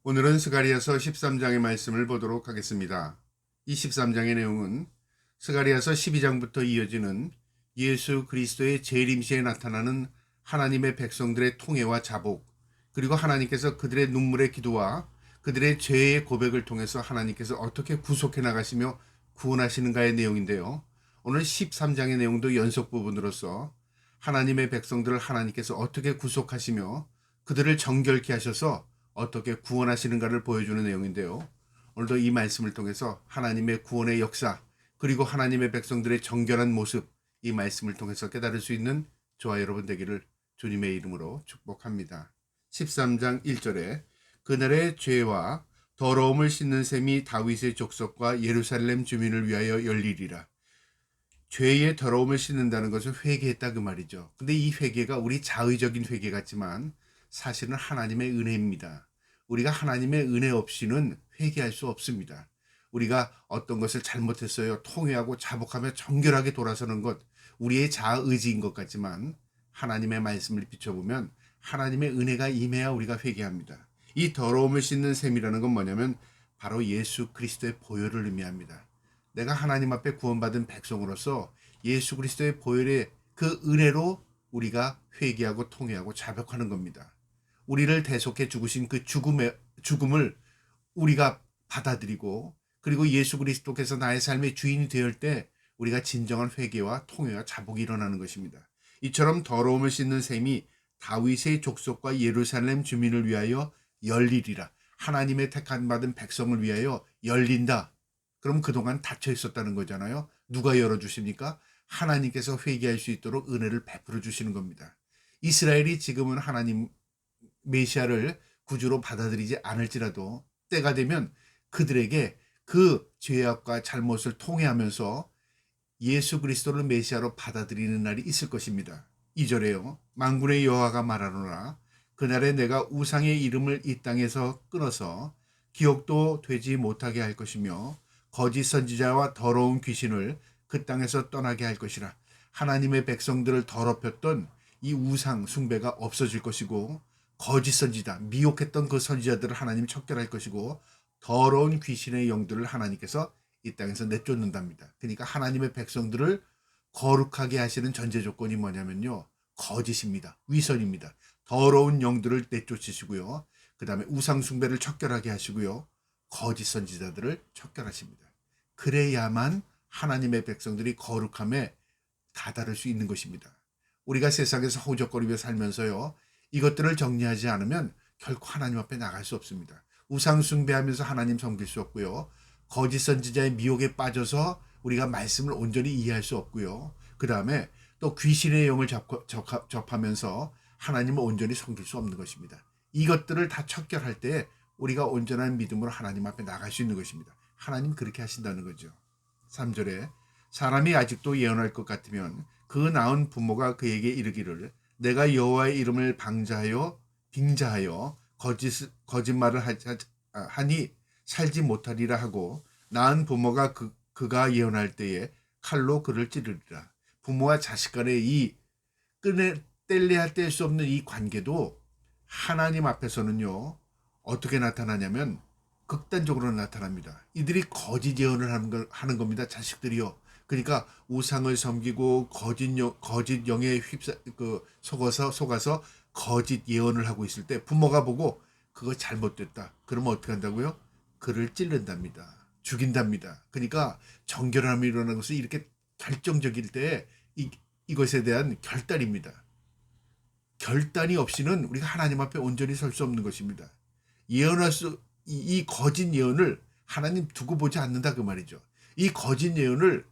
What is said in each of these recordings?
오늘은 스가리야서 13장의 말씀을 보도록 하겠습니다. 이 13장의 내용은 스가리야서 12장부터 이어지는 예수 그리스도의 재림시에 나타나는 하나님의 백성들의 통회와 자복, 그리고 하나님께서 그들의 눈물의 기도와 그들의 죄의 고백을 통해서 하나님께서 어떻게 구속해 나가시며 구원하시는가의 내용인데요. 오늘 13장의 내용도 연속 부분으로서 하나님의 백성들을 하나님께서 어떻게 구속하시며 그들을 정결케 하셔서 어떻게 구원하시는가를 보여주는 내용인데요. 오늘도 이 말씀을 통해서 하나님의 구원의 역사, 그리고 하나님의 백성들의 정결한 모습, 이 말씀을 통해서 깨달을 수 있는 저와 여러분 되기를 주님의 이름으로 축복합니다. 13장 1절에 그날의 죄와 더러움을 씻는 셈이 다윗의 족속과 예루살렘 주민을 위하여 열리리라. 죄의 더러움을 씻는다는 것은 회개했다 그 말이죠. 근데 이 회개가 우리 자의적인 회개 같지만 사실은 하나님의 은혜입니다. 우리가 하나님의 은혜 없이는 회개할 수 없습니다. 우리가 어떤 것을 잘못했어요. 통회하고 자복하며 정결하게 돌아서는 것, 우리의 자의지인 것 같지만 하나님의 말씀을 비춰보면 하나님의 은혜가 임해야 우리가 회개합니다. 이 더러움을 씻는 셈이라는 건 뭐냐면 바로 예수 그리스도의 보혈을 의미합니다. 내가 하나님 앞에 구원받은 백성으로서 예수 그리스도의 보혈의 그 은혜로 우리가 회개하고 통회하고 자복하는 겁니다. 우리를 대속해 죽으신 그 죽음을 우리가 받아들이고, 그리고 예수 그리스도께서 나의 삶의 주인이 되을 때 우리가 진정한 회개와 통회와 자복이 일어나는 것입니다. 이처럼 더러움을 씻는 셈이 다윗의 족속과 예루살렘 주민을 위하여 열리리라. 하나님의 택한 받은 백성을 위하여 열린다. 그럼 그동안 닫혀 있었다는 거잖아요. 누가 열어주십니까? 하나님께서 회개할 수 있도록 은혜를 베풀어 주시는 겁니다. 이스라엘이 지금은 하나님 메시아를 구주로 받아들이지 않을지라도 때가 되면 그들에게 그 죄악과 잘못을 통회하면서 예수 그리스도를 메시아로 받아들이는 날이 있을 것입니다. 2절에요. 만군의 여호와가 말하노라. 그날에 내가 우상의 이름을 이 땅에서 끊어서 기억도 되지 못하게 할 것이며 거짓 선지자와 더러운 귀신을 그 땅에서 떠나게 할 것이라. 하나님의 백성들을 더럽혔던 이 우상 숭배가 없어질 것이고, 거짓 선지자, 미혹했던 그 선지자들을 하나님이 척결할 것이고, 더러운 귀신의 영들을 하나님께서 이 땅에서 내쫓는답니다. 그러니까 하나님의 백성들을 거룩하게 하시는 전제 조건이 뭐냐면요, 거짓입니다. 위선입니다. 더러운 영들을 내쫓으시고요, 그 다음에 우상 숭배를 척결하게 하시고요, 거짓 선지자들을 척결하십니다. 그래야만 하나님의 백성들이 거룩함에 다다를 수 있는 것입니다. 우리가 세상에서 허우적거리며 살면서요, 이것들을 정리하지 않으면 결코 하나님 앞에 나갈 수 없습니다. 우상 숭배하면서 하나님 섬길 수 없고요, 거짓 선지자의 미혹에 빠져서 우리가 말씀을 온전히 이해할 수 없고요, 그 다음에 또 귀신의 영을 접하면서 하나님을 온전히 섬길 수 없는 것입니다. 이것들을 다 척결할 때 우리가 온전한 믿음으로 하나님 앞에 나갈 수 있는 것입니다. 하나님 그렇게 하신다는 거죠. 3절에 사람이 아직도 예언할 것 같으면 그 낳은 부모가 그에게 이르기를 내가 여호와의 이름을 빙자하여 거짓말을 하니 살지 못하리라 하고, 낳은 부모가 그가 예언할 때에 칼로 그를 찌르리라. 부모와 자식 간의 이 뗄래야 뗄 수 없는 이 관계도 하나님 앞에서는요, 어떻게 나타나냐면 극단적으로 나타납니다. 이들이 거짓 예언을 하는 겁니다. 자식들이요. 그러니까 우상을 섬기고 거짓 영에 속아서 거짓 예언을 하고 있을 때 부모가 보고 그거 잘못됐다. 그러면 어떻게 한다고요? 그를 찔른답니다. 죽인답니다. 그러니까 정결함이 일어나는 것은 이렇게 결정적일 때 이것에 대한 결단입니다. 결단이 없이는 우리가 하나님 앞에 온전히 설 수 없는 것입니다. 이 거짓 예언을 하나님 두고 보지 않는다 그 말이죠. 이 거짓 예언을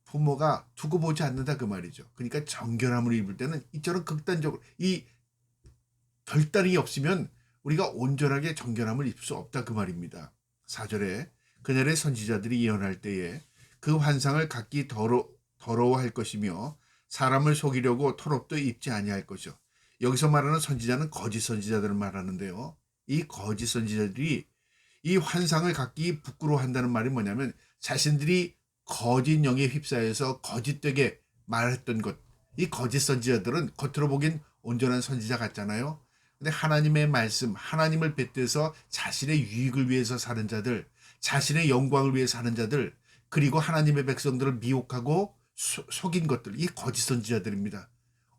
부모가 두고 보지 않는다 그 말이죠. 그러니까 정결함을 입을 때는 이처럼 극단적으로 이 결단이 없으면 우리가 온전하게 정결함을 입을 수 없다 그 말입니다. 4절에 그날의 선지자들이 예언할 때에 그 환상을 각기 더러워할 것이며 사람을 속이려고 토록도 입지 아니할 것이요. 여기서 말하는 선지자는 거짓 선지자들을 말하는데요, 이 거짓 선지자들이 이 환상을 각기 부끄러워한다는 말이 뭐냐면 자신들이 거짓 영에 휩싸여서 거짓되게 말했던 것, 이 거짓 선지자들은 겉으로 보긴 온전한 선지자 같잖아요. 근데 하나님의 말씀, 하나님을 뱉대서 자신의 유익을 위해서 사는 자들, 자신의 영광을 위해 사는 자들, 그리고 하나님의 백성들을 미혹하고 속인 것들, 이 거짓 선지자들입니다.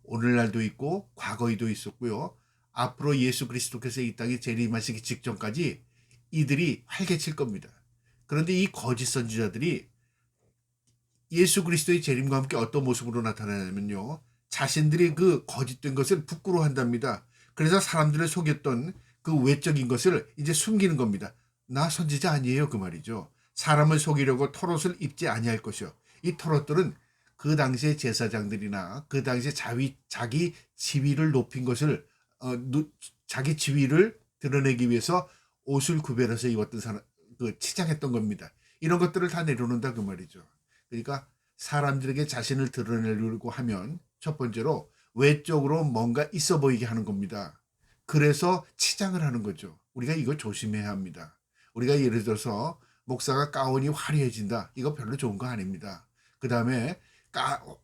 오늘날도 있고 과거에도 있었고요. 앞으로 예수 그리스도께서 이 땅에 재림하시기 직전까지 이들이 활개칠 겁니다. 그런데 이 거짓 선지자들이 예수 그리스도의 재림과 함께 어떤 모습으로 나타나냐면요. 자신들이 그 거짓된 것을 부끄러워한답니다. 그래서 사람들을 속였던 그 외적인 것을 이제 숨기는 겁니다. 나 선지자 아니에요, 그 말이죠. 사람을 속이려고 털옷을 입지 아니할 것이요. 이 털옷들은 그 당시의 제사장들이나 그 당시에 자기 지위를 높인 것을 자기 지위를 드러내기 위해서 옷을 구별해서 입었던 사람, 치장했던 겁니다. 이런 것들을 다 내려놓는다 그 말이죠. 그러니까 사람들에게 자신을 드러내려고 하면 첫 번째로 외적으로 뭔가 있어 보이게 하는 겁니다. 그래서 치장을 하는 거죠. 우리가 이거 조심해야 합니다. 우리가 예를 들어서 목사가 가운이 화려해진다. 이거 별로 좋은 거 아닙니다. 그 다음에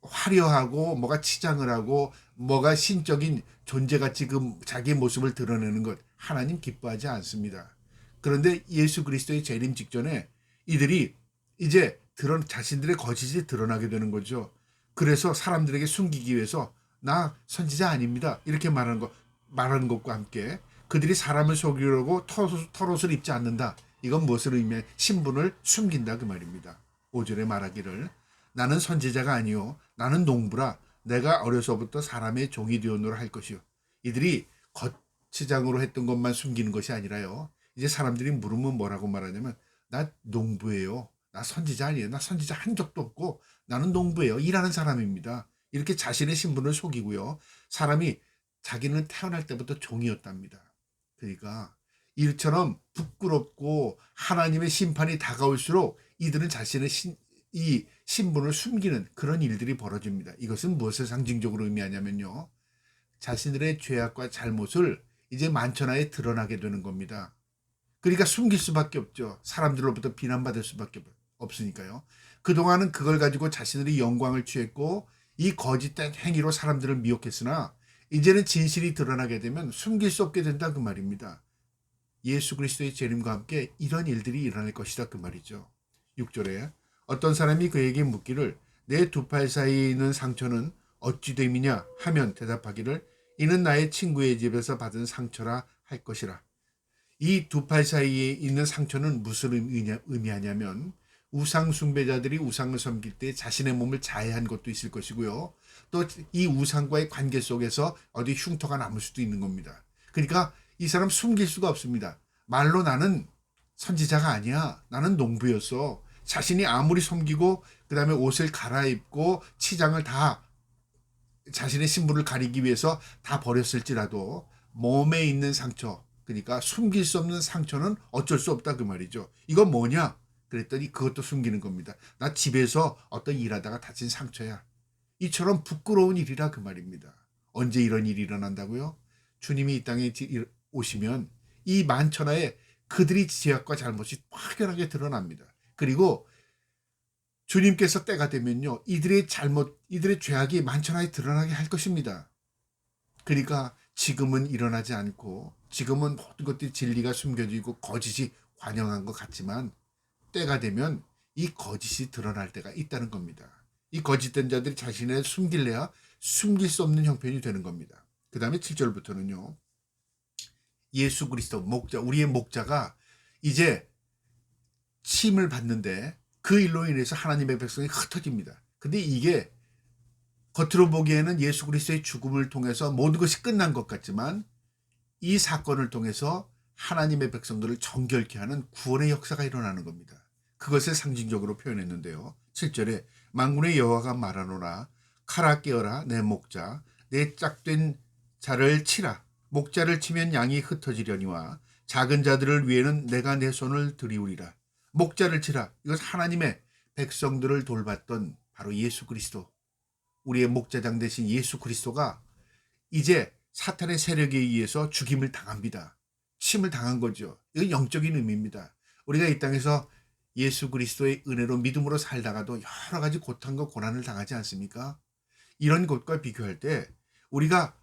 화려하고 뭐가 치장을 하고 뭐가 신적인 존재같이 그 자기 모습을 드러내는 것 하나님 기뻐하지 않습니다. 그런데 예수 그리스도의 재림 직전에 이들이 이제 자신들의 거짓이 드러나게 되는 거죠. 그래서 사람들에게 숨기기 위해서 나 선지자 아닙니다. 이렇게 말하는 것과 함께 그들이 사람을 속이려고 털옷을 입지 않는다. 이건 무엇을 의미해? 신분을 숨긴다 그 말입니다. 5절에 말하기를 나는 선지자가 아니요 나는 농부라 내가 어려서부터 사람의 종이 되었노라 할 것이요. 이들이 겉치장으로 했던 것만 숨기는 것이 아니라요. 이제 사람들이 물으면 뭐라고 말하냐면 나 농부예요. 나 선지자 아니에요. 나 선지자 한 적도 없고 나는 농부예요. 일하는 사람입니다. 이렇게 자신의 신분을 속이고요. 사람이 자기는 태어날 때부터 종이었답니다. 그러니까 이처럼 부끄럽고 하나님의 심판이 다가올수록 이들은 자신의 이 신분을 숨기는 그런 일들이 벌어집니다. 이것은 무엇을 상징적으로 의미하냐면요. 자신들의 죄악과 잘못을 이제 만천하에 드러나게 되는 겁니다. 그러니까 숨길 수밖에 없죠. 사람들로부터 비난받을 수밖에 없으니까요. 그동안은 그걸 가지고 자신들이 영광을 취했고 이 거짓된 행위로 사람들을 미혹했으나 이제는 진실이 드러나게 되면 숨길 수 없게 된다 그 말입니다. 예수 그리스도의 재림과 함께 이런 일들이 일어날 것이다 그 말이죠. 6절에 어떤 사람이 그에게 묻기를 내 두 팔 사이에 있는 상처는 어찌 됨이냐 하면 대답하기를 이는 나의 친구의 집에서 받은 상처라 할 것이라. 이 두 팔 사이에 있는 상처는 무슨 의미하냐면 우상 숭배자들이 우상을 섬길 때 자신의 몸을 자해한 것도 있을 것이고요. 또 이 우상과의 관계 속에서 어디 흉터가 남을 수도 있는 겁니다. 그러니까 이 사람 숨길 수가 없습니다. 말로 나는 선지자가 아니야. 나는 농부였어. 자신이 아무리 섬기고 그 다음에 옷을 갈아입고 치장을 다 자신의 신분을 가리기 위해서 다 버렸을지라도 몸에 있는 상처, 그러니까 숨길 수 없는 상처는 어쩔 수 없다 그 말이죠. 이건 뭐냐? 그랬더니 그것도 숨기는 겁니다. 나 집에서 어떤 일하다가 다친 상처야. 이처럼 부끄러운 일이라 그 말입니다. 언제 이런 일이 일어난다고요? 주님이 이 땅에 오시면 이 만천하에 그들의 죄악과 잘못이 확연하게 드러납니다. 그리고 주님께서 때가 되면요. 이들의 죄악이 만천하에 드러나게 할 것입니다. 그러니까 지금은 일어나지 않고 지금은 모든 것들이 진리가 숨겨지고 거짓이 관영한 것 같지만 때가 되면 이 거짓이 드러날 때가 있다는 겁니다. 이 거짓된 자들이 자신을 숨길래야 숨길 수 없는 형편이 되는 겁니다. 그 다음에 7절부터는요. 예수 그리스도 목자, 우리의 목자가 이제 침을 받는데 그 일로 인해서 하나님의 백성이 흩어집니다. 근데 이게 겉으로 보기에는 예수 그리스도의 죽음을 통해서 모든 것이 끝난 것 같지만 이 사건을 통해서 하나님의 백성들을 정결케 하는 구원의 역사가 일어나는 겁니다. 그것을 상징적으로 표현했는데요. 7절에 만군의 여호와가 말하노라 칼아 깨어라 내 목자 내 짝된 자를 치라 목자를 치면 양이 흩어지려니와 작은 자들을 위해는 내가 내 손을 들이우리라. 목자를 치라. 이것은 하나님의 백성들을 돌봤던 바로 예수 그리스도, 우리의 목자장 되신 예수 그리스도가 이제 사탄의 세력에 의해서 죽임을 당합니다. 침을 당한 거죠. 이건 영적인 의미입니다. 우리가 이 땅에서 예수 그리스도의 은혜로 믿음으로 살다가도 여러 가지 고통과 고난을 당하지 않습니까? 이런 것과 비교할 때 우리가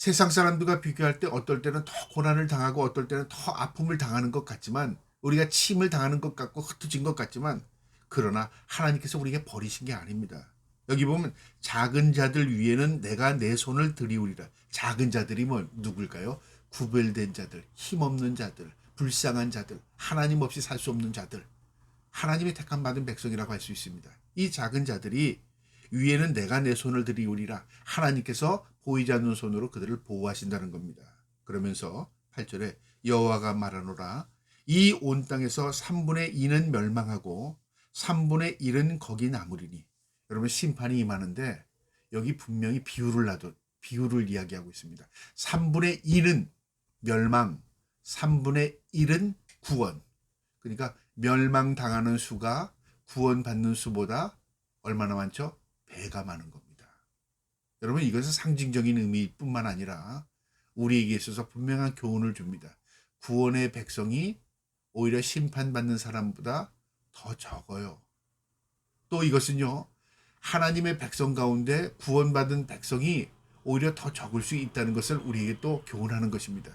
세상 사람들과 비교할 때 어떨 때는 더 고난을 당하고 어떨 때는 더 아픔을 당하는 것 같지만, 우리가 침을 당하는 것 같고 흩어진 것 같지만, 그러나 하나님께서 우리에게 버리신 게 아닙니다. 여기 보면 작은 자들 위에는 내가 내 손을 들이우리라. 작은 자들이 누굴까요? 구별된 자들, 힘없는 자들, 불쌍한 자들, 하나님 없이 살 수 없는 자들, 하나님의 택함 받은 백성이라고 할 수 있습니다. 이 작은 자들이 위에는 내가 내 손을 들이우리라. 하나님께서 보이지 않는 손으로 그들을 보호하신다는 겁니다. 그러면서 8절에 여호와가 말하노라. 이 온 땅에서 3분의 2는 멸망하고 3분의 1은 거기 남으리니. 여러분, 심판이 임하는데 여기 분명히 비유를 이야기하고 있습니다. 3분의 1은 멸망, 3분의 1은 구원. 그러니까 멸망당하는 수가 구원받는 수보다 얼마나 많죠? 배가 많은 겁니다. 여러분, 이것은 상징적인 의미일 뿐만 아니라 우리에게 있어서 분명한 교훈을 줍니다. 구원의 백성이 오히려 심판받는 사람보다 더 적어요. 또 이것은요, 하나님의 백성 가운데 구원받은 백성이 오히려 더 적을 수 있다는 것을 우리에게 또 교훈하는 것입니다.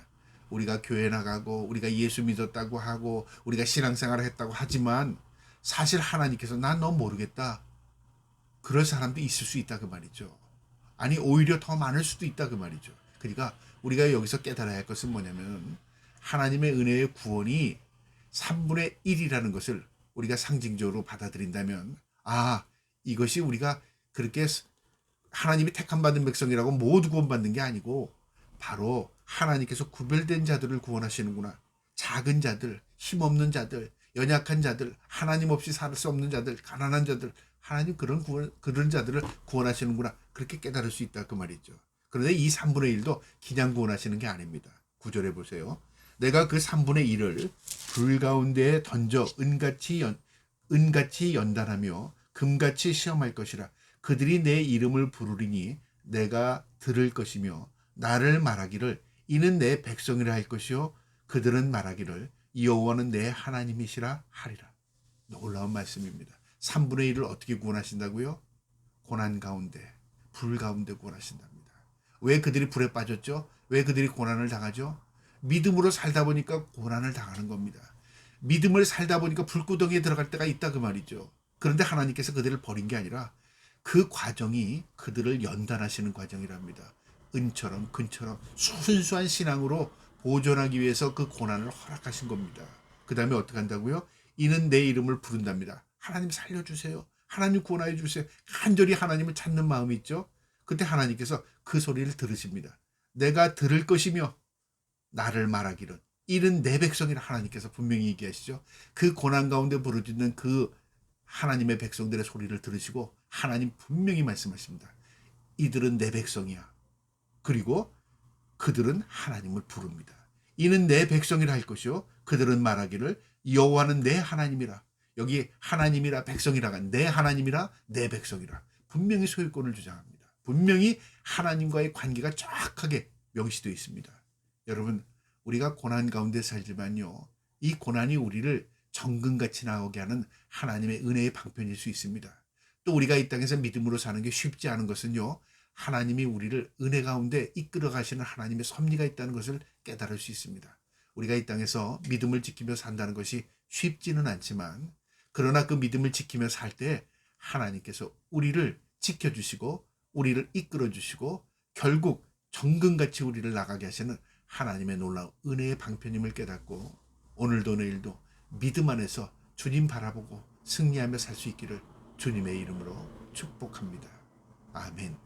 우리가 교회 나가고 우리가 예수 믿었다고 하고 우리가 신앙생활을 했다고 하지만 사실 하나님께서 난 너 모르겠다, 그럴 사람도 있을 수 있다 그 말이죠. 아니, 오히려 더 많을 수도 있다 그 말이죠. 그러니까 우리가 여기서 깨달아야 할 것은 뭐냐면, 하나님의 은혜의 구원이 3분의 1이라는 것을 우리가 상징적으로 받아들인다면, 이것이 우리가 그렇게 하나님이 택함 받은 백성이라고 모두 구원받는 게 아니고 바로 하나님께서 구별된 자들을 구원하시는구나. 작은 자들, 힘없는 자들, 연약한 자들, 하나님 없이 살 수 없는 자들, 가난한 자들, 하나님 그런 자들을 구원하시는구나. 그렇게 깨달을 수 있다 그 말이죠. 그런데 이 3분의 1도 그냥 구원하시는 게 아닙니다. 9절에 보세요. 내가 그 3분의 1을 불 가운데에 던져 은같이 연단하며 금같이 시험할 것이라. 그들이 내 이름을 부르리니 내가 들을 것이며 나를 말하기를 이는 내 백성이라 할 것이요 그들은 말하기를 여호와는 내 하나님이시라 하리라. 놀라운 말씀입니다. 3분의 1을 어떻게 구원하신다고요? 고난 가운데, 불 가운데 구원하신답니다. 왜 그들이 불에 빠졌죠? 왜 그들이 고난을 당하죠? 믿음으로 살다 보니까 고난을 당하는 겁니다. 믿음을 살다 보니까 불구덩이에 들어갈 때가 있다 그 말이죠. 그런데 하나님께서 그들을 버린 게 아니라 그 과정이 그들을 연단하시는 과정이랍니다. 은처럼 금처럼 순수한 신앙으로 보존하기 위해서 그 고난을 허락하신 겁니다. 그 다음에 어떻게 한다고요? 이는 내 이름을 부른답니다. 하나님 살려주세요. 하나님 구원하여 주세요. 간절히 하나님을 찾는 마음이 있죠. 그때 하나님께서 그 소리를 들으십니다. 내가 들을 것이며 나를 말하기를 이는 내 백성이라 하나님께서 분명히 얘기하시죠. 그 고난 가운데 부르짖는 그 하나님의 백성들의 소리를 들으시고 하나님 분명히 말씀하십니다. 이들은 내 백성이야. 그리고 그들은 하나님을 부릅니다. 이는 내 백성이라 할 것이요 그들은 말하기를 여호와는 내 하나님이라. 여기 하나님이라 백성이라가 내 하나님이라 내 백성이라 분명히 소유권을 주장합니다. 분명히 하나님과의 관계가 정확하게 명시되어 있습니다. 여러분, 우리가 고난 가운데 살지만요, 이 고난이 우리를 정금같이 나오게 하는 하나님의 은혜의 방편일 수 있습니다. 또 우리가 이 땅에서 믿음으로 사는 게 쉽지 않은 것은요, 하나님이 우리를 은혜 가운데 이끌어 가시는 하나님의 섭리가 있다는 것을 깨달을 수 있습니다. 우리가 이 땅에서 믿음을 지키며 산다는 것이 쉽지는 않지만, 그러나 그 믿음을 지키며 살 때 하나님께서 우리를 지켜주시고 우리를 이끌어 주시고 결국 정금같이 우리를 나가게 하시는 하나님의 놀라운 은혜의 방편임을 깨닫고 오늘도 내일도 믿음 안에서 주님 바라보고 승리하며 살 수 있기를 주님의 이름으로 축복합니다. 아멘.